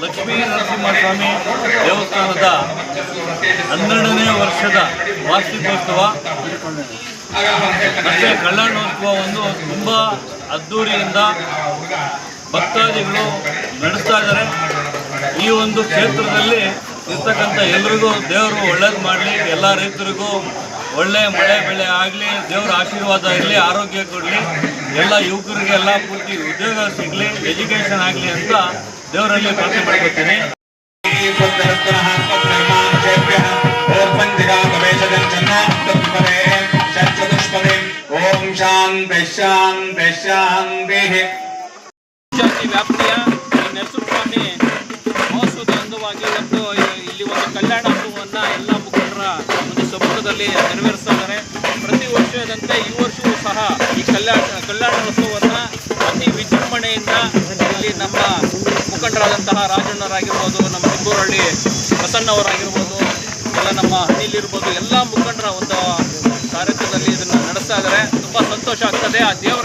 ಲಕ್ಷ್ಮೀ ನರಸಿಂಹಸ್ವಾಮಿ ದೇವಸ್ಥಾನದ 12ನೇ ವರ್ಷದ ವಾರ್ಷಿಕೋತ್ಸವ ಮತ್ತು ಕಲ್ಯಾಣೋತ್ಸವವನ್ನು ತುಂಬ ಅದ್ಧೂರಿಯಿಂದ ಭಕ್ತಾದಿಗಳು ನಡೆಸ್ತಾ ಇದ್ದಾರೆ. ಈ ಒಂದು ಕ್ಷೇತ್ರದಲ್ಲಿ ಇರ್ತಕ್ಕಂಥ ಎಲ್ರಿಗೂ ದೇವರು ಒಳ್ಳೇದು ಮಾಡಲಿ, ಎಲ್ಲ ರೈತರಿಗೂ ಒಳ್ಳೆ ಮಳೆ ಬೆಳೆ ಆಗಲಿ, ದೇವರ ಆಶೀರ್ವಾದ ಇರಲಿ, ಆರೋಗ್ಯ ಕೊಡಲಿ, ಎಲ್ಲ ಯುವಕರಿಗೆಲ್ಲ ಪೂರ್ತಿ ಉದ್ಯೋಗ ಸಿಗಲಿ, ಎಜುಕೇಷನ್ ಆಗಲಿ ಅಂತ ದೇವರಲ್ಲಿ ಪ್ರಾರ್ಥನೆ ಮಾಡ್ಕೊತೀನಿ. ವ್ಯಾಪ್ತಿಯ ನರಸಿಂಹಸ್ವಾಮಿ ಮಹೋತ್ಸವದ ಅಂಗವಾಗಿ ಇವತ್ತು ಇಲ್ಲಿ ಒಂದು ಕಲ್ಯಾಣೋತ್ಸವವನ್ನು ಎಲ್ಲ ಮುಖಂಡರ ಒಂದು ಸಮ್ಮುಖದಲ್ಲಿ ನೆರವೇರಿಸ್ತಾ ಇದ್ದಾರೆ. ಪ್ರತಿ ವರ್ಷದಂತೆ ಈ ವರ್ಷವೂ ಸಹ ಈ ಕಲ್ಯಾಣೋತ್ಸವವನ್ನು ಅತಿ ವಿಜೃಂಭಣೆಯಿಂದ ಇಲ್ಲಿ ನಮ್ಮ ಮುಖಂಡರಾದಂತಹ ರಾಜಣ್ಣರಾಗಿರ್ಬೋದು, ನಮ್ಮ ನಿಂಬೂರಹಳ್ಳಿ ಪ್ರಸನ್ನವರಾಗಿರ್ಬೋದು, ಎಲ್ಲ ನಮ್ಮ ಹಳ್ಳಿಲಿರ್ಬೋದು, ಎಲ್ಲ ಮುಖಂಡರ ಒಂದು ಕಾರ್ಯಕ್ರಮದಲ್ಲಿ ಇದನ್ನು ನಡೆಸ್ತಾ ಇದ್ದಾರೆ. ತುಂಬ ಸಂತೋಷ ಆಗ್ತದೆ. ಆ ದೇವರ